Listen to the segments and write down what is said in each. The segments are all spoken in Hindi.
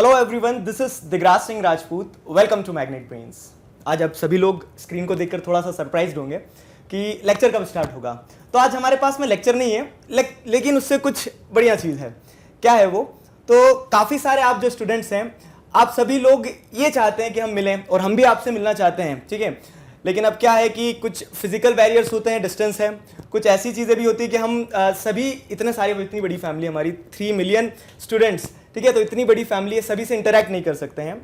Hello everyone, this is Digraj Singh Rajput. Welcome to magnet Brains. आज आप सभी लोग स्क्रीन को देखकर थोड़ा सा सरप्राइज्ड होंगे कि लेक्चर कब स्टार्ट होगा। तो आज हमारे पास में लेक्चर नहीं है, लेकिन उससे कुछ बढ़िया चीज़ है। क्या है वो? तो काफ़ी सारे आप जो स्टूडेंट्स हैं, आप सभी लोग ये चाहते हैं कि हम मिलें और हम भी आपसे मिलना चाहते हैं, ठीक है। लेकिन अब क्या है कि कुछ फिजिकल बैरियर्स होते हैं, डिस्टेंस है, कुछ ऐसी चीज़ें भी होती है कि हम सभी इतनी बड़ी फैमिली हमारी 3 मिलियन स्टूडेंट्स, ठीक है, तो इतनी बड़ी फैमिली है, सभी से इंटरेक्ट नहीं कर सकते हैं।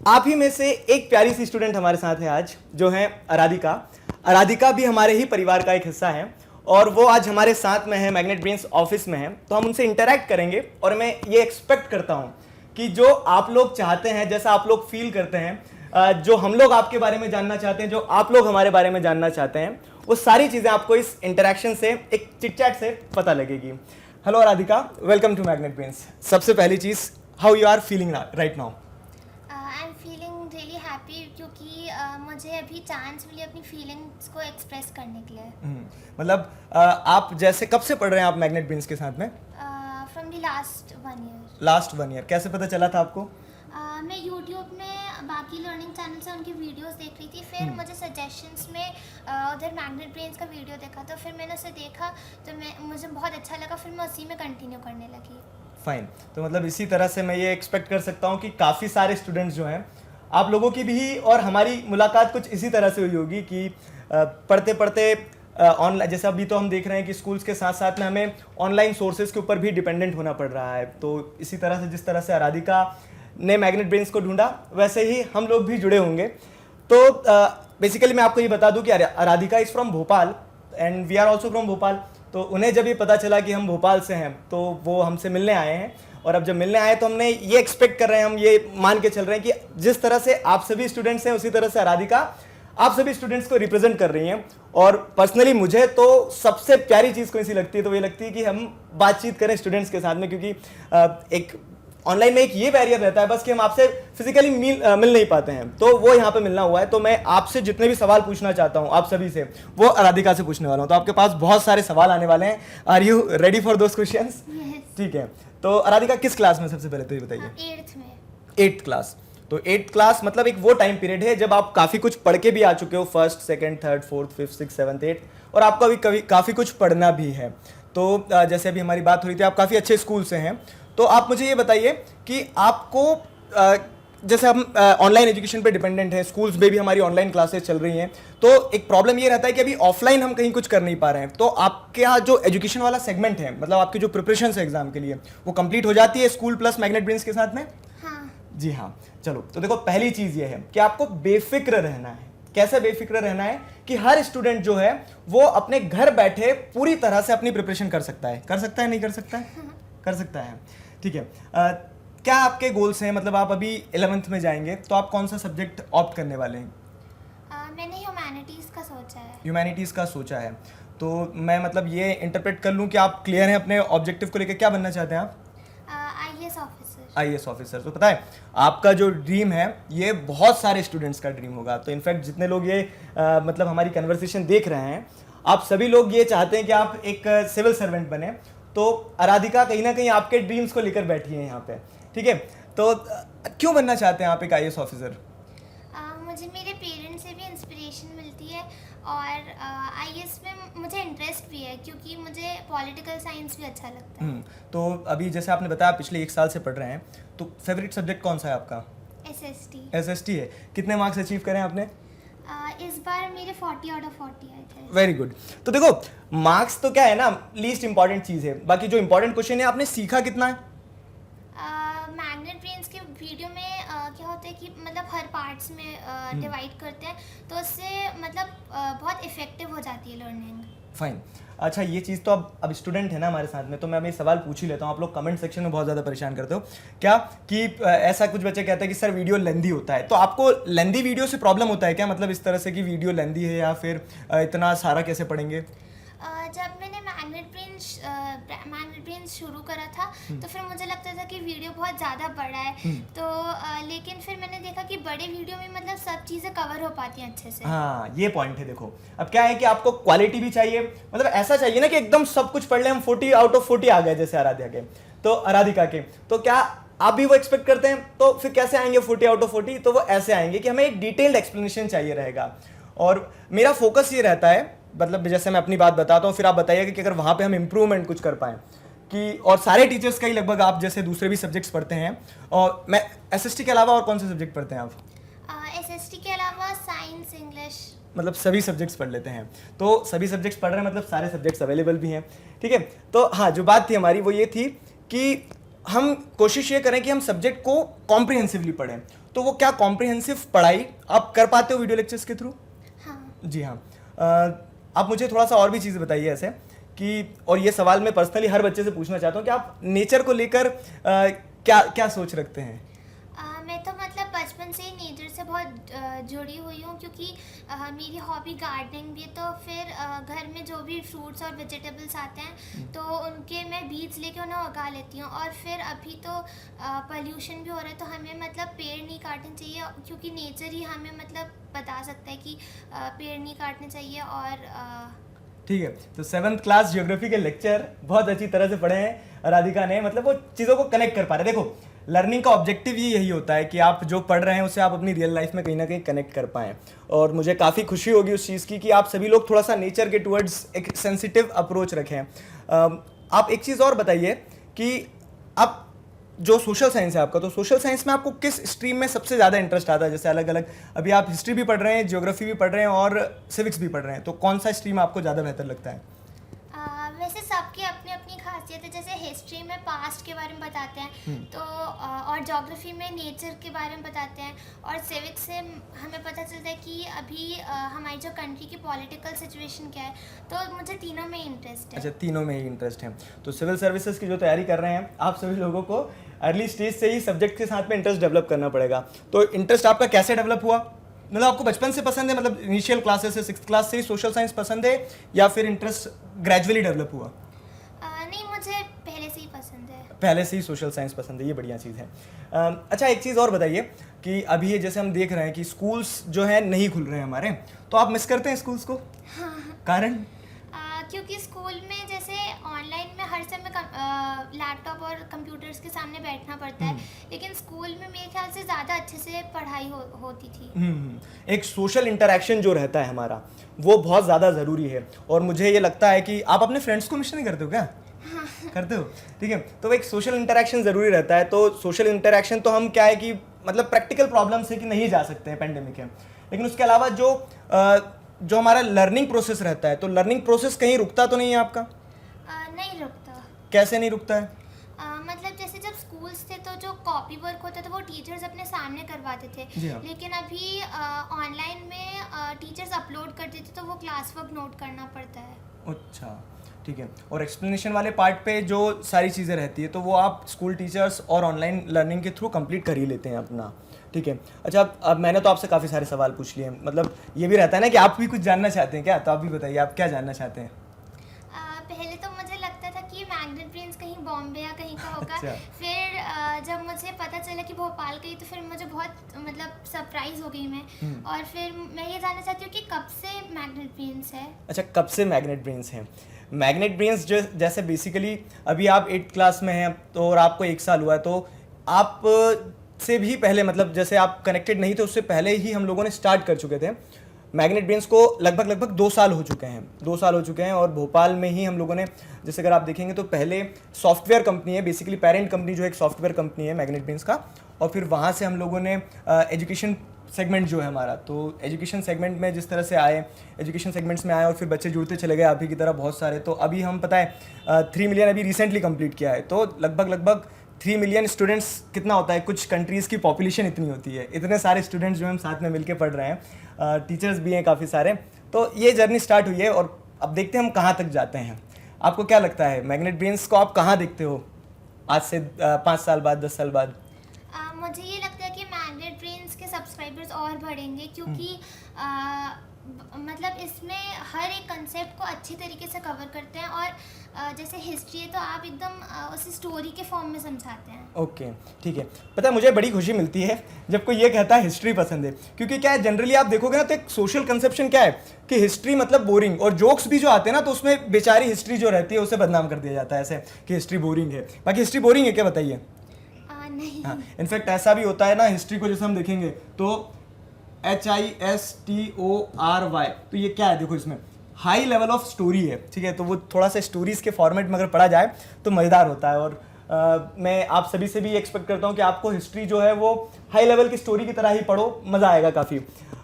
आप ही में से एक प्यारी सी स्टूडेंट हमारे साथ है आज, जो है आराधिका। आराधिका भी हमारे ही परिवार का एक हिस्सा है और वो आज हमारे साथ में है, मैग्नेट ब्रेन्स ऑफिस में है। तो हम उनसे इंटरेक्ट करेंगे और मैं ये एक्सपेक्ट करता हूँ कि जो आप लोग चाहते हैं, जैसा आप लोग फील करते हैं, जो हम लोग आपके बारे में जानना चाहते हैं, जो आप लोग हमारे बारे में जानना चाहते हैं, वो सारी चीज़ें आपको इस इंटरेक्शन से, एक चिट-चैट से पता लगेगी। Hello Radhika, welcome to magnet brains. सबसे पहली चीज़, how you are feeling right now? I am feeling really happy क्योंकि मुझे अभी चांस मिली अपनी फीलिंग्स को एक्सप्रेस करने के लिए। मतलब आप जैसे कब से पढ़ रहे हैं आप मैग्नेट ब्रेन्स के साथ में? From the last 1 year. Last 1 year. कैसे पता चला था आपको? मैं यूट्यूब में बाकी लर्निंग चैनल से उनकी वीडियोस देख रही थी, फिर मुझे सजेशंस में उधर मैग्नेट ब्रेन्स का वीडियो देखा, तो फिर मैंने उसे देखा तो मुझे बहुत अच्छा लगा, फिर मैं उसी में कंटिन्यू करने लगी। फाइन। तो मतलब इसी तरह से मैं ये एक्सपेक्ट कर सकता हूँ कि काफ़ी सारे स्टूडेंट्स जो हैं, आप लोगों की भी और हमारी मुलाकात कुछ इसी तरह से हुई होगी कि पढ़ते पढ़ते ऑनलाइन, जैसे अभी तो हम देख रहे हैं कि स्कूल्स के साथ साथ में हमें ऑनलाइन सोर्सेज के ऊपर भी डिपेंडेंट होना पड़ रहा है। तो इसी तरह से जिस तरह से आराधिका ने मैग्नेट ब्रेन्स को ढूंढा, वैसे ही हम लोग भी जुड़े होंगे। तो बेसिकली मैं आपको ये बता दूं कि Aradhika is from Bhopal and we are also from Bhopal. तो उन्हें जब ये पता चला कि हम भोपाल से हैं, तो वो हमसे मिलने आए हैं। और अब जब मिलने आए तो हमने ये एक्सपेक्ट कर रहे हैं, हम ये मान के चल रहे हैं कि जिस तरह से आप सभी स्टूडेंट्स हैं, उसी तरह से आराधिका आप सभी स्टूडेंट्स को रिप्रेजेंट कर रही हैं। और पर्सनली मुझे तो सबसे प्यारी चीज़ कौन सी लगती है, तो ये लगती है कि हम बातचीत करें स्टूडेंट्स के साथ में, क्योंकि एक ऑनलाइन में एक ये बैरियर रहता है बस कि हम आपसे फिजिकली मिल नहीं पाते हैं। तो वो यहाँ पे मिलना हुआ है। तो मैं आपसे जितने भी सवाल पूछना चाहता हूँ आप सभी से, वो आराधिका से पूछने वाला हूँ। तो आपके पास बहुत सारे सवाल आने वाले हैं। Are you ready for those questions? ठीक है। तो आराधिका किस क्लास में, सबसे पहले तो ये बताइए? 8th में। 8th class. तो 8th क्लास मतलब एक वो टाइम पीरियड है जब आप काफ़ी कुछ पढ़ के भी आ चुके हो, 1st, 2nd, 3rd, 4th, 5th, 6th, 7th, 8th, और आपको अभी कभी काफ़ी कुछ पढ़ना भी है। तो जैसे अभी हमारी बात हो रही थी, आप काफ़ी अच्छे स्कूल से हैं। तो आप मुझे ये बताइए कि आपको जैसे हम ऑनलाइन एजुकेशन पे डिपेंडेंट हैं, स्कूल्स में भी हमारी ऑनलाइन क्लासेस चल रही हैं, तो एक प्रॉब्लम ये रहता है कि अभी ऑफलाइन हम कहीं कुछ कर नहीं पा रहे हैं। तो आपके यहाँ जो एजुकेशन वाला सेगमेंट है, मतलब आपकी जो प्रिपरेशन है एग्जाम के लिए, वो कंप्लीट हो जाती है स्कूल प्लस मैग्नेट ब्रेन्स के साथ में? हाँ जी हाँ। चलो, तो देखो पहली चीज़ ये है कि आपको बेफिक्र रहना है। कैसे बेफिक्र रहना है कि हर स्टूडेंट जो है वो अपने घर बैठे पूरी तरह से अपनी प्रिपरेशन कर सकता है। कर सकता है, नहीं कर सकता है? कर सकता है, ठीक है। क्या आपके गोल्स हैं? मतलब आप अभी 11th में जाएंगे, तो आप कौन सा सब्जेक्ट ऑप्ट करने वाले हैं? मैंने ह्यूमैनिटीज़ का सोचा है। ह्यूमैनिटीज़ का सोचा है। तो मैं मतलब ये इंटरप्रेट कर लूँ कि आप क्लियर हैं अपने ऑब्जेक्टिव को लेकर? क्या बनना चाहते हैं आप? IAS officer. IAS officer. तो पता है, आपका जो ड्रीम है ये बहुत सारे स्टूडेंट्स का ड्रीम होगा। तो इनफैक्ट जितने लोग ये मतलब हमारी कन्वर्सेशन देख रहे हैं, आप सभी लोग ये चाहते हैं कि आप एक सिविल सर्वेंट बने। तो आराधिका कहीं ना कहीं आपके ड्रीम्स को लेकर बैठी है यहाँ पे, ठीक है। तो क्यों बनना चाहते हैं आप एक IAS ऑफिसर? मुझे मेरे पेरेंट्स से भी इंस्पिरेशन मिलती है और IAS में मुझे इंटरेस्ट भी है क्योंकि मुझे पॉलिटिकल साइंस भी अच्छा लगता है। तो अभी जैसे आपने बताया पिछले 1 साल से पढ़ रहे हैं, तो फेवरेट सब्जेक्ट कौन सा है आपका? SST। SST है। कितने मार्क्स अचीव करें आपने? इस बार मेरे 40 आउट ऑफ 40 आए थे। Very good. तो देखो, मार्क्स तो क्या है ना, लीस्ट इंपॉर्टेंट चीज़ है। बाकी जो इंपॉर्टेंट क्वेश्चन है, आपने सीखा कितना है? मैग्नेट ब्रेन्स के वीडियो में क्या होता है कि मतलब हर पार्ट्स में डिवाइड करते हैं, तो उससे मतलब बहुत इफेक्टिव हो जाती है लर्निंग। फाइन। अच्छा, ये चीज़ तो अब स्टूडेंट है ना हमारे साथ में, तो मैं अभी सवाल पूछ ही लेता हूँ। आप लोग कमेंट सेक्शन में बहुत ज़्यादा परेशान करते हो क्या कि ऐसा कुछ बच्चे कहते हैं कि सर वीडियो लेंदी होता है। तो आपको लेंदी वीडियो से प्रॉब्लम होता है क्या? मतलब इस तरह से कि वीडियो लेंदी है, या फिर इतना सारा कैसे पढ़ेंगे? जब मैंने मैग्नेट ब्रेन्स शुरू करा था तो फिर मुझे लगता था कि वीडियो बहुत ज़्यादा बड़ा है, तो लेकिन फिर मैंने देखा कि बड़े वीडियो में मतलब सब चीज़ें कवर हो पाती हैं अच्छे से। हाँ, ये पॉइंट है। देखो, अब क्या है कि आपको क्वालिटी भी चाहिए, मतलब ऐसा चाहिए ना कि एकदम सब कुछ पढ़ ले, हम 40 आउट ऑफ 40 आ गए जैसे आराध्या के, तो आराधिका के। तो क्या आप भी वो एक्सपेक्ट करते हैं, तो फिर कैसे आएंगे 40 आउट ऑफ 40? तो वो ऐसे आएंगे कि हमें एक डिटेल्ड एक्सप्लेनेशन चाहिए रहेगा। और मेरा फोकस ये रहता है, मतलब जैसे मैं अपनी बात बताता हूँ, फिर आप बताइएगा कि अगर वहाँ पे हम इम्प्रूवमेंट कुछ कर पाएँ कि, और सारे टीचर्स का ही लगभग, आप जैसे दूसरे भी सब्जेक्ट्स पढ़ते हैं, और मैं एसएसटी के अलावा और कौन से सब्जेक्ट पढ़ते हैं आप? एसएसटी के अलावा साइंस, इंग्लिश, मतलब सभी सब्जेक्ट्स पढ़ लेते हैं। तो सभी सब्जेक्ट्स पढ़ रहे हैं, मतलब सारे सब्जेक्ट्स अवेलेबल भी हैं, ठीक है। तो हाँ, जो बात थी हमारी वो ये थी कि हम कोशिश ये करें कि हम सब्जेक्ट को कॉम्प्रिहेंसिवली पढ़ें। तो वो क्या कॉम्प्रिहेंसिव पढ़ाई आप कर पाते हो वीडियो लेक्चर्स के थ्रू? हाँ। जी हाँ। आप मुझे थोड़ा सा और भी चीज़ें बताइए ऐसे कि, और ये सवाल मैं पर्सनली हर बच्चे से पूछना चाहता हूँ कि आप नेचर को लेकर क्या क्या सोच रखते हैं? मैं तो मतलब बचपन से ही नेचर से बहुत जुड़ी हुई हूँ, क्योंकि मेरी हॉबी गार्डनिंग भी है। तो फिर घर में जो भी फ्रूट्स और वेजिटेबल्स आते हैं तो उनके मैं बीज लेके उन्हें उगा लेती हूँ। और फिर अभी तो पोल्यूशन भी हो रहा है, तो हमें मतलब पेड़ नहीं काटने चाहिए, क्योंकि नेचर ही हमें मतलब बता सकता है कि पेड़ नहीं काटने चाहिए। और ठीक है, तो 7th क्लास ज्योग्राफी के लेक्चर बहुत अच्छी तरह से पढ़े हैं राधिका ने, मतलब वो चीज़ों को कनेक्ट कर पा रहे हैं। देखो, लर्निंग का ऑब्जेक्टिव ही यही होता है कि आप जो पढ़ रहे हैं उसे आप अपनी रियल लाइफ में कहीं ना कहीं कनेक्ट कर पाएँ। और मुझे काफ़ी खुशी होगी उस चीज़ की कि आप सभी लोग थोड़ा सा नेचर के टुवर्ड्स एक सेंसिटिव अप्रोच रखें। आप एक चीज़ और बताइए कि आप जो सोशल साइंस है आपका, तो सोशल साइंस में आपको किस स्ट्रीम में सबसे ज़्यादा इंटरेस्ट आता है? जैसे अलग अलग, अभी आप हिस्ट्री भी पढ़ रहे हैं, ज्योग्राफी भी पढ़ रहे हैं और सिविक्स भी पढ़ रहे हैं, तो कौन सा स्ट्रीम आपको ज़्यादा बेहतर लगता है? वैसे सबकी अपनी अपनी खासियत है। जैसे हिस्ट्री में पास्ट के बारे में बताते हैं, तो और ज्योग्राफी में नेचर के बारे में बताते हैं, और सिविक्स से हमें पता चलता है कि अभी हमारी जो कंट्री की पॉलिटिकल सिचुएशन क्या है। तो मुझे तीनों में इंटरेस्ट है। अच्छा, तीनों में ही इंटरेस्ट है। तो सिविल सर्विसेज की जो तैयारी कर रहे हैं आप सभी लोगों को अर्ली स्टेज से ही सब्जेक्ट के साथ में इंटरेस्ट डेवलप करना पड़ेगा। तो इंटरेस्ट आपका कैसे डेवलप हुआ? मतलब आपको बचपन से पसंद है, मतलब इनिशियल क्लासेस से 6th क्लास से ही सोशल साइंस पसंद है, या फिर इंटरेस्ट ग्रेजुअली डेवलप हुआ? नहीं, मुझे पहले से ही पसंद है। पहले से ही सोशल साइंस पसंद है, ये बढ़िया चीज़ है। अच्छा, एक चीज़ और बताइए कि अभी ये जैसे हम देख रहे हैं कि स्कूल्स जो है नहीं खुल रहे हैं हमारे, तो आप मिस करते हैं स्कूल्स को? हाँ। कारण? क्योंकि स्कूल में जैसे ऑनलाइन में हर समय लैपटॉप और कंप्यूटर्स के सामने बैठना पड़ता है, लेकिन स्कूल में मेरे ख्याल से ज़्यादा अच्छे से पढ़ाई होती थी। एक सोशल इंटरेक्शन जो रहता है हमारा, वो बहुत ज़्यादा ज़रूरी है। और मुझे ये लगता है कि आप अपने फ्रेंड्स को मिस नहीं करते हो क्या? हाँ। करते हो, ठीक है। तो एक सोशल इंटरेक्शन ज़रूरी रहता है। तो सोशल इंटरेक्शन तो हम क्या है कि मतलब प्रैक्टिकल प्रॉब्लम से कि नहीं जा सकते हैं, पेंडेमिक है, लेकिन उसके अलावा जो हमारा लर्निंग प्रोसेस रहता है, तो लर्निंग प्रोसेस कहीं रुकता तो नहीं है आपका? नहीं रुकता। कैसे नहीं रुकता है? मतलब जैसे जब स्कूल्स थे तो जो कॉपी वर्क होता था वो टीचर्स अपने सामने करवाते थे, जी हाँ। लेकिन अभी ऑनलाइन में टीचर्स अपलोड कर देते, तो वो क्लास वर्क नोट करना पड़ता है। अच्छा, ठीक है। और एक्सप्लेनेशन वाले पार्ट पे जो सारी चीज़ें रहती है, तो वो आप स्कूल टीचर्स और ऑनलाइन लर्निंग के थ्रू कंप्लीट कर ही लेते हैं अपना, ठीक है। अच्छा, अब मैंने तो आपसे काफ़ी सारे सवाल पूछ लिए हैं, मतलब ये भी रहता है ना कि आप भी कुछ जानना चाहते हैं क्या? तो आप भी बताइए, आप क्या जानना चाहते हैं? पहले तो मुझे लगता था कि मैग्नेट ब्रेन्स कहीं बॉम्बे या कहीं का होगा। अच्छा। फिर जब मुझे पता चला कि भोपाल गई, तो फिर मुझे बहुत मतलब सरप्राइज हो गई मैं। और फिर मैं ये जानना चाहती हूँ कि कब से मैग्नेट ब्रेन्स है। अच्छा, कब से मैग्नेट ब्रेन्स हैं? मैग्नेट ब्रेन्स जो जैसे बेसिकली अभी आप 8th क्लास में हैं, तो और आपको 1 साल हुआ है, तो आप से भी पहले, मतलब जैसे आप कनेक्टेड नहीं थे उससे पहले ही हम लोगों ने स्टार्ट कर चुके थे। मैग्नेट ब्रेन्स को लगभग 2 साल हो चुके हैं, 2 साल हो चुके हैं। और भोपाल में ही हम लोगों ने, जैसे अगर आप देखेंगे तो पहले सॉफ्टवेयर कंपनी है, बेसिकली पेरेंट कंपनी जो एक सॉफ्टवेयर कंपनी है मैग्नेट ब्रेन्स का, और फिर वहाँ से हम लोगों ने एजुकेशन सेगमेंट जो है हमारा, तो एजुकेशन सेगमेंट में जिस तरह से आए, एजुकेशन सेगमेंट्स में आए और फिर बच्चे जुड़ते चले गए अभी की तरह बहुत सारे। तो अभी हम पता है 3 मिलियन अभी रिसेंटली कंप्लीट किया है। तो लगभग 3 मिलियन स्टूडेंट्स कितना होता है? कुछ कंट्रीज़ की पॉपुलेशन इतनी होती है, इतने सारे स्टूडेंट्स जो हम साथ में मिलके पढ़ रहे हैं, टीचर्स भी हैं काफ़ी सारे। तो ये जर्नी स्टार्ट हुई है और अब देखते हैं हम कहाँ तक जाते हैं। आपको क्या लगता है, मैग्नेट ब्रेन्स को आप कहाँ देखते हो आज से 5 साल बाद, 10 साल बाद? मुझे ये लगता है कि मैग्नेट ब्रेन्स के सब्सक्राइबर्स और बढ़ेंगे, क्योंकि मतलब इसमें हर एक कंसेप्ट को अच्छी तरीके से कवर करते हैं। और जैसे हिस्ट्री है तो आप एकदम उसे स्टोरी के फॉर्म में समझाते हैं। ओके, ठीक है। पता है, मुझे बड़ी खुशी मिलती है जब कोई ये कहता है हिस्ट्री पसंद है, क्योंकि क्या है, जनरली आप देखोगे ना तो एक सोशल कंसेप्शन क्या है कि हिस्ट्री मतलब बोरिंग, और जोक्स भी जो आते हैं ना तो उसमें बेचारी हिस्ट्री जो रहती है उसे बदनाम कर दिया जाता है ऐसे कि हिस्ट्री बोरिंग है। बाकी हिस्ट्री बोरिंग है क्या, बताइए? नहीं। हाँ, इनफैक्ट ऐसा भी होता है ना, हिस्ट्री को जैसे हम देखेंगे तो HISTORY, तो ये क्या है, देखो इसमें हाई लेवल ऑफ स्टोरी है, ठीक है, तो वो थोड़ा सा स्टोरीज के फॉर्मेट में अगर पढ़ा जाए तो मज़ेदार होता है। और मैं आप सभी से भी एक्सपेक्ट करता हूँ कि आपको हिस्ट्री जो है वो हाई लेवल की स्टोरी की तरह ही पढ़ो, मज़ा आएगा काफ़ी।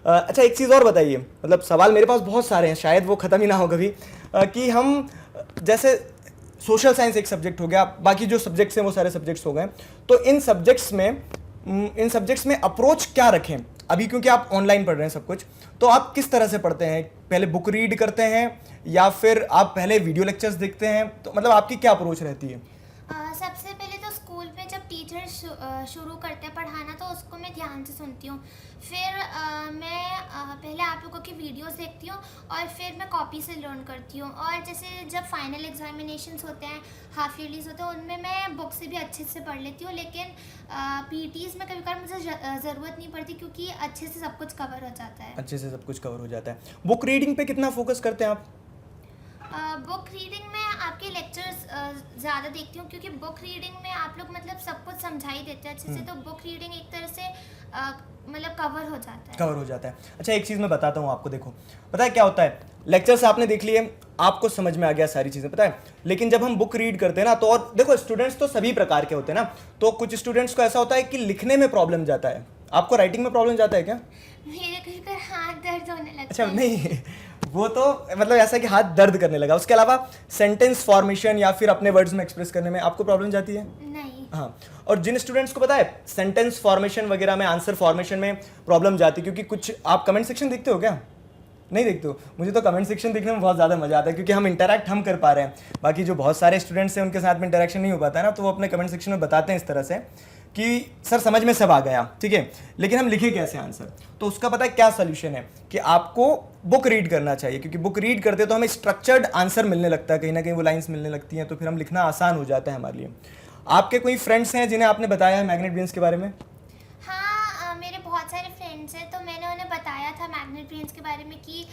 अच्छा, एक चीज़ और बताइए, मतलब सवाल मेरे पास बहुत सारे हैं, शायद वो ख़त्म ही ना हो कभी, कि हम जैसे सोशल साइंस एक सब्जेक्ट हो गया, बाकी जो सब्जेक्ट्स हैं वो सारे सब्जेक्ट्स हो गए, तो इन सब्जेक्ट्स में अप्रोच क्या रखें अभी, क्योंकि आप ऑनलाइन पढ़ रहे हैं सब कुछ, तो आप किस तरह से पढ़ते हैं? पहले बुक रीड करते हैं या फिर आप पहले वीडियो लेक्चर्स देखते हैं? तो मतलब आपकी क्या अप्रोच रहती है? सबसे पहले तो स्कूल में जब टीचर शुरू करते हैं पढ़ाना तो उसको मैं ध्यान से सुनती हूँ। फिर मैं पहले आप लोगों की वीडियोस देखती हूँ और फिर मैं कॉपी से लर्न करती हूँ। और जैसे जब फाइनल एग्जामिनेशंस होते हैं, हाफ ईयरलीज होते हैं, उनमें मैं बुक से भी अच्छे से पढ़ लेती हूँ। लेकिन पीटीज़ में कभी कभार मुझे ज़रूरत नहीं पड़ती क्योंकि अच्छे से सब कुछ कवर हो जाता है। अच्छे से सब कुछ कवर हो जाता है। बुक रीडिंग पे कितना फोकस करते हैं आप? बुक रीडिंग में आपके लेक्चर्स ज़्यादा देखती हूँ क्योंकि बुक रीडिंग में आप लोग मतलब सब कुछ समझा ही देते हैं अच्छे से, तो बुक रीडिंग एक तरह से मतलब कवर हो जाता है। कवर हो जाता है। अच्छा, एक चीज़ मैं बताता हूँ आपको, देखो पता है क्या होता है, लेक्चर्स आपने देख लिए, आपको समझ में आ गया सारी चीज़ें, पता है, लेकिन जब हम बुक रीड करते हैं ना, तो और देखो स्टूडेंट्स तो सभी प्रकार के होते हैं ना, तो कुछ स्टूडेंट्स को ऐसा होता है कि लिखने में प्रॉब्लम जाता है। आपको राइटिंग में प्रॉब्लम जाता है क्या? मेरे कहीं पर हाथ दर्द होने लगता अच्छा, है। नहीं वो तो मतलब ऐसा कि हाथ दर्द करने लगा, उसके अलावा सेंटेंस फॉर्मेशन या फिर अपने वर्ड्स में एक्सप्रेस करने में आपको प्रॉब्लम जाती है? नहीं। हाँ, और जिन स्टूडेंट्स को पता है सेंटेंस फॉर्मेशन वगैरह में, आंसर फॉर्मेशन में प्रॉब्लम जाती है, क्योंकि कुछ आप कमेंट सेक्शन देखते हो क्या? नहीं देखते हो? मुझे तो कमेंट सेक्शन देखने में बहुत ज़्यादा मजा आता है क्योंकि हम इंटरैक्ट हम कर पा रहे हैं, बाकी जो बहुत सारे स्टूडेंट्स हैं उनके साथ में इंटरेक्शन नहीं हो पाता है ना, तो वो अपने कमेंट सेक्शन में बताते हैं इस तरह से कि सर समझ में सब आ गया, ठीक है, लेकिन हम लिखे कैसे आंसर? तो उसका पता है क्या सोल्यूशन है कि आपको बुक रीड करना चाहिए, क्योंकि बुक रीड करते तो हमें स्ट्रक्चर्ड आंसर मिलने लगता है, कहीं ना कहीं वो लाइंस मिलने लगती हैं, तो फिर हम लिखना आसान हो जाता है हमारे लिए। आपके कोई फ्रेंड्स हैं जिन्हें आपने बताया है मैग्नेट ब्रेन्स के बारे में? हाँ, मेरे बहुत सारे फ्रेंड्स हैं, तो मैंने उन्हें बताया था मैग्नेट ब्रेन्स के बारे में कि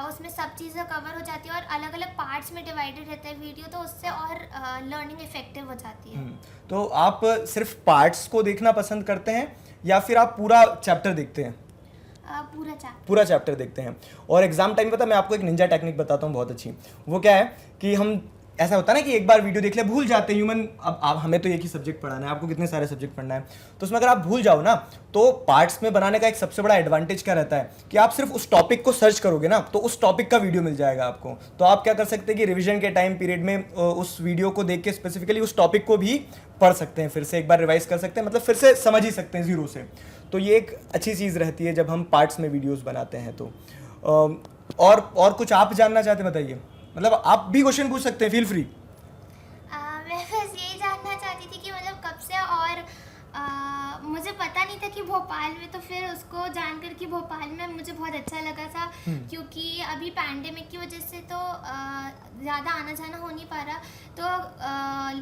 उसमें सब चीज़ें कवर हो जाती है और अलग अलग पार्ट्स में डिवाइडेड रहता है वीडियो, तो उससे और लर्निंग इफेक्टिव हो जाती है। तो आप सिर्फ पार्ट्स को देखना पसंद करते हैं या फिर आप पूरा चैप्टर देखते हैं? पूरा चैप्टर देखते हैं। और एग्जाम टाइम पता है, मैं आपको एक निंजा टेक्निक बताता हूँ बहुत अच्छी। वो क्या है कि हम ऐसा होता है ना कि एक बार वीडियो देख ले भूल जाते हैं ह्यूमन। अब आप हमें तो एक ही सब्जेक्ट पढ़ाना है, आपको कितने सारे सब्जेक्ट पढ़ना है, तो उसमें अगर आप भूल जाओ ना, तो पार्ट्स में बनाने का एक सबसे बड़ा एडवांटेज क्या रहता है कि आप सिर्फ उस टॉपिक को सर्च करोगे ना, तो उस टॉपिक का वीडियो मिल जाएगा आपको। तो आप क्या कर सकते हैं कि रिवीजन के टाइम पीरियड में उस वीडियो को देख के स्पेसिफिकली उस टॉपिक को भी पढ़ सकते हैं, फिर से एक बार रिवाइज कर सकते हैं, मतलब फिर से समझ ही सकते हैं जीरो से। तो ये एक अच्छी चीज़ रहती है जब हम पार्ट्स में वीडियोस बनाते हैं। तो और कुछ आप जानना चाहते हैं बताइए, मतलब आप भी क्वेश्चन पूछ सकते हैं, फील फ्री। मैं बस यही जानना चाहती थी कि मतलब कब से, और मुझे पता नहीं था कि भोपाल में, तो फिर उसको जानकर कि भोपाल में मुझे बहुत अच्छा लगा था क्योंकि अभी पैंडेमिक की वजह से तो ज़्यादा आना जाना हो नहीं पा रहा, तो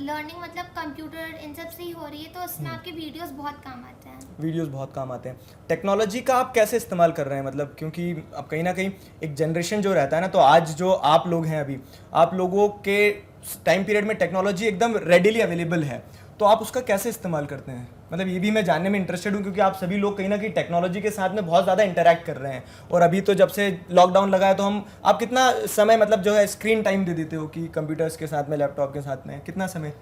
लर्निंग मतलब कंप्यूटर इन सब से ही हो रही है, तो उसमें आपके वीडियोस बहुत काम आते हैं। वीडियोस बहुत काम आते हैं। टेक्नोलॉजी का आप कैसे इस्तेमाल कर रहे हैं, मतलब क्योंकि अब कहीं ना कहीं एक जनरेशन जो रहता है ना, तो आज जो आप लोग हैं अभी, आप लोगों के टाइम पीरियड में टेक्नोलॉजी एकदम रेडिली अवेलेबल है, तो आप उसका कैसे इस्तेमाल करते हैं? मतलब ये भी मैं जानने में इंटरेस्टेड हूँ क्योंकि आप सभी लोग कहीं ना कहीं टेक्नोलॉजी के साथ में बहुत ज़्यादा इंटरैक्ट कर रहे हैं, और अभी तो जब से लॉकडाउन लगा है, तो आप कितना समय मतलब जो है स्क्रीन टाइम दे देते हो कि कंप्यूटर्स के साथ में, लैपटॉप के साथ में कितना समय?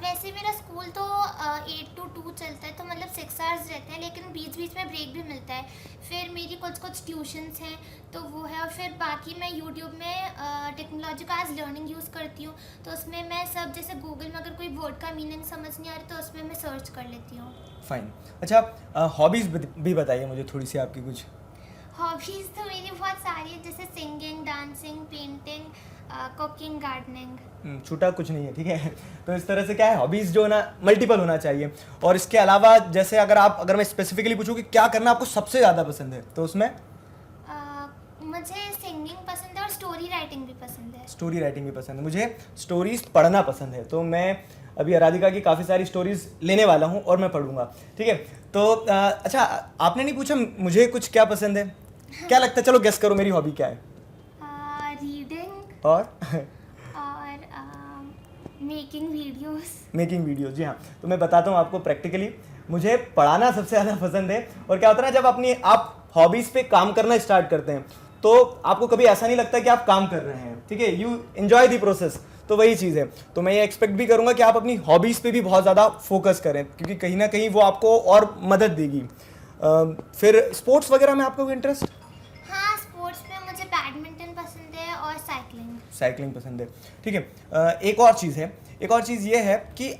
वैसे मेरा स्कूल तो 8 to 2 चलता है, तो मतलब 6 आवर्स रहते हैं, लेकिन बीच बीच में ब्रेक भी मिलता है। फिर मेरी कुछ ट्यूशन्स हैं तो वो है, और फिर बाकी मैं यूट्यूब में टेक्नोलॉजी का एज लर्निंग यूज़ करती हूँ, तो उसमें मैं सब, जैसे गूगल में अगर कोई वर्ड का मीनिंग समझ नहीं आ रहा तो उसमें मैं सर्च कर लेती हूँ। फाइन। अच्छा, हॉबीज़ भी बताइए मुझे थोड़ी सी आपकी कुछ। हॉबीज़ तो मेरी बहुत सारी है, जैसे singing, dancing, painting, cooking, gardening. छूटा कुछ नहीं है, ठीक है। तो इस तरह से क्या है, हॉबीज़ जो है ना मल्टीपल होना चाहिए। और इसके अलावा जैसे अगर मैं स्पेसिफिकली पूछूँ कि क्या करना आपको सबसे ज़्यादा पसंद है, तो उसमें मुझे सिंगिंग पसंद है और स्टोरी राइटिंग भी पसंद है। स्टोरी राइटिंग भी पसंद है, मुझे स्टोरीज पढ़ना पसंद है, तो मैं अभी आराधिका की काफ़ी सारी स्टोरीज लेने वाला हूँ और मैं पढ़ूंगा, ठीक है। तो अच्छा, आपने नहीं पूछा मुझे कुछ क्या पसंद है, क्या लगता है, चलो गेस करो मेरी हॉबी क्या है? रीडिंग और मेकिंग वीडियोस। जी हाँ, तो मैं बताता हूँ आपको प्रैक्टिकली, मुझे पढ़ाना सबसे ज़्यादा पसंद है। और क्या होता है ना, जब आप हॉबीज़ पे काम करना स्टार्ट करते हैं तो आपको कभी ऐसा नहीं लगता कि आप काम कर रहे हैं, ठीक है, यू एंजॉय द प्रोसेस। तो वही चीज़ है, तो मैं ये एक्सपेक्ट भी करूँगा कि आप अपनी हॉबीज़ पे भी बहुत ज़्यादा फोकस करें, क्योंकि कहीं ना कहीं वो आपको और मदद देगी। फिर स्पोर्ट्स वगैरह में आपको इंटरेस्ट? हाँ, स्पोर्ट्स में मुझे बैडमिंटन पसंद है और साइकिलिंग पसंद है, ठीक है। एक और चीज़ ये है कि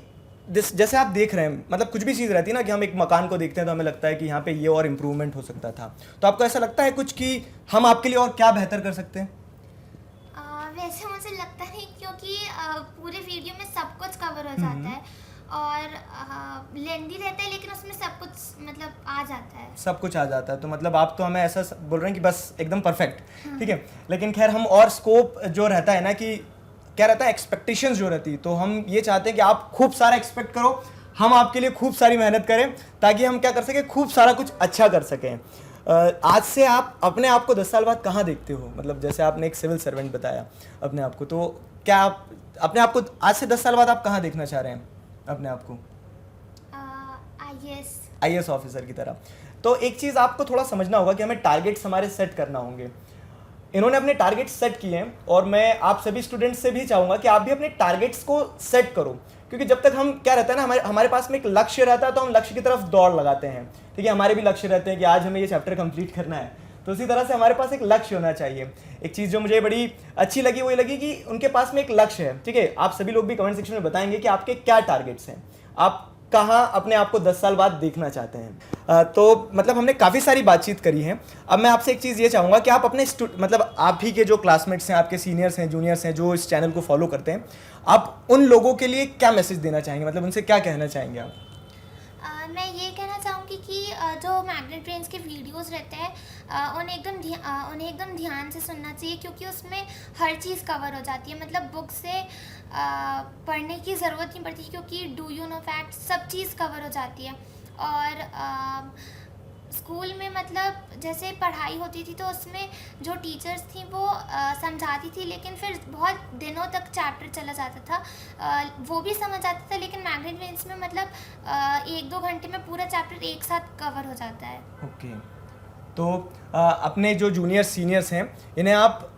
जैसे आप देख रहे हैं, मतलब कुछ भी चीज़ रहती है ना कि हम एक मकान को देखते हैं तो हमें लगता है कि यहाँ पे ये और इम्प्रूवमेंट हो सकता था। तो आपको ऐसा लगता है कुछ कि हम आपके लिए और क्या बेहतर कर सकते हैं? वैसे मुझे लगता नहीं, क्योंकि पूरे वीडियो में सब कुछ कवर हो जाता है और लेंदी रहता है, लेकिन उसमें सब कुछ मतलब आ जाता है। सब कुछ आ जाता है, तो मतलब आप तो हमें ऐसा बोल रहे हैं कि बस एकदम परफेक्ट, ठीक है। लेकिन खैर, हम और स्कोप जो रहता है ना, कि क्या रहता है, एक्सपेक्टेशंस जो रहती है, तो हम ये चाहते हैं कि आप खूब सारा एक्सपेक्ट करो, हम आपके लिए खूब सारी मेहनत करें, ताकि हम क्या कर सकें, खूब सारा कुछ अच्छा कर सकें। आज से आप अपने आप को 10 साल बाद कहाँ देखते हो? मतलब जैसे आपने एक सिविल सर्वेंट बताया अपने आप को, तो क्या आप अपने आप को आज से 10 साल बाद आप कहाँ देखना चाह रहे हैं अपने आप को? IAS ऑफिसर की तरह। तो एक चीज़ आपको थोड़ा समझना होगा कि हमें टारगेट्स हमारे सेट करना होंगे। इन्होंने अपने टारगेट्स सेट किए हैं और मैं आप सभी स्टूडेंट्स से भी चाहूँगा कि आप भी अपने टारगेट्स को सेट करो, क्योंकि जब तक हम क्या रहता है ना, हमारे पास में एक लक्ष्य रहता है तो हम लक्ष्य की तरफ दौड़ लगाते हैं, ठीक है। हमारे भी लक्ष्य रहते हैं कि आज हमें ये चैप्टर कंप्लीट करना है, तो उसी तरह से हमारे पास एक लक्ष्य होना चाहिए। एक चीज़ जो मुझे बड़ी अच्छी लगी वो ये लगी कि उनके पास में एक लक्ष्य है, ठीक है। आप सभी लोग भी कमेंट सेक्शन में बताएंगे कि आपके क्या टारगेट्स हैं, आप कहाँ अपने आप को 10 साल बाद देखना चाहते हैं। तो मतलब हमने काफ़ी सारी बातचीत करी है। अब मैं आपसे एक चीज़ ये चाहूँगा कि आप अपने मतलब आप ही के जो क्लासमेट्स हैं, आपके सीनियर्स हैं, जूनियर्स हैं, जो इस चैनल को फॉलो करते हैं, आप उन लोगों के लिए क्या मैसेज देना चाहेंगे, मतलब उनसे क्या कहना चाहेंगे आप? मैं ये कहना चाहूँगी कि जो मैग्नेट ब्रेन्स के वीडियोस रहते हैं उन्हें एकदम ध्यान से सुनना चाहिए, क्योंकि उसमें हर चीज़ कवर हो जाती है। मतलब बुक से पढ़ने की ज़रूरत नहीं पड़ती, क्योंकि डू यू नो फैक्ट सब चीज़ कवर हो जाती है। और स्कूल में मतलब जैसे पढ़ाई होती थी तो उसमें जो टीचर्स थी वो समझाती थी, लेकिन फिर बहुत दिनों तक चैप्टर चला जाता था, वो भी समझ आता था। लेकिन मैग्नेट ब्रेन्स में मतलब 1-2 घंटे में पूरा चैप्टर एक साथ कवर हो जाता है। ओके, तो अपने जो जूनियर सीनियर्स हैं, इन्हें आप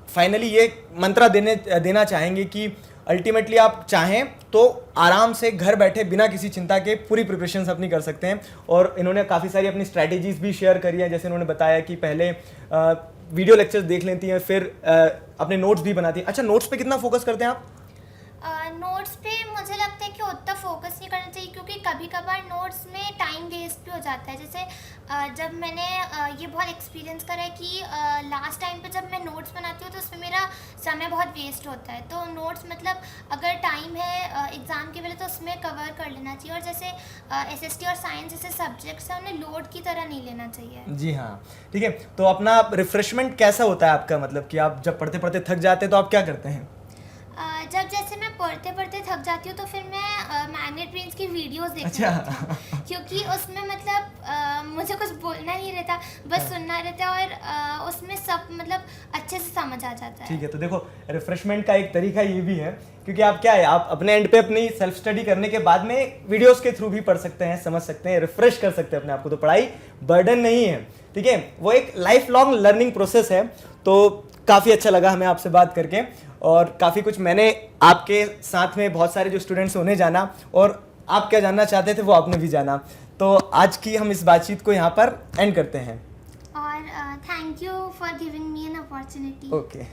फाइनली ये मंत्रा देना चाहेंगे कि अल्टीमेटली आप चाहें तो आराम से घर बैठे बिना किसी चिंता के पूरी प्रिपरेशंस अपनी कर सकते हैं। और इन्होंने काफ़ी सारी अपनी स्ट्रैटेजीज भी शेयर करी हैं, जैसे उन्होंने बताया कि पहले वीडियो लेक्चर्स देख लेती हैं, फिर अपने नोट्स भी बनाती हैं। अच्छा, नोट्स पे कितना फोकस करते हैं आप? नोट्स पे मुझे लगता है कि उतना फोकस नहीं करना चाहिए, क्योंकि कभी कभार नोट्स में टाइम वेस्ट भी हो जाता है। जैसे जब मैंने ये बहुत एक्सपीरियंस करा है कि लास्ट टाइम पे जब मैं नोट्स बनाती हूँ तो उसमें मेरा समय बहुत वेस्ट होता है। तो नोट्स मतलब अगर टाइम है एग्ज़ाम के पहले तो उसमें कवर कर लेना चाहिए। और जैसे SST और साइंस जैसे सब्जेक्ट्स हैं उन्हें लोड की तरह नहीं लेना चाहिए। जी हाँ, ठीक है। तो अपना रिफ्रेशमेंट कैसा होता है आपका, मतलब कि आप जब पढ़ते पढ़ते थक जाते हैं तो आप क्या करते हैं? जब जैसे मैं पढ़ते पढ़ते थक जाती हूँ तो फिर मैं मैग्नेट ब्रेन्स की वीडियोस देखती हूँ, क्योंकि उसमें मतलब मुझे कुछ बोलना नहीं रहता, बस सुनना रहता है और उसमें सब मतलब अच्छे से समझ आ जाता है। ठीक है, तो देखो रिफ्रेशमेंट का एक तरीका ये भी है, क्योंकि आप क्या है, आप अपने एंड पे अपनी सेल्फ स्टडी करने के बाद में वीडियोस के थ्रू भी पढ़ सकते हैं, समझ सकते हैं, रिफ्रेश कर सकते हैं अपने आप को। तो पढ़ाई बर्डन नहीं है, ठीक है, वो एक लाइफ लॉन्ग लर्निंग प्रोसेस है। तो काफ़ी अच्छा लगा हमें आपसे बात करके, और काफ़ी कुछ मैंने आपके साथ में बहुत सारे जो स्टूडेंट्स हैं उन्हें जाना, और आप क्या जानना चाहते थे वो आपने भी जाना। तो आज की हम इस बातचीत को यहाँ पर एंड करते हैं। और thank you for giving me an opportunity. Okay.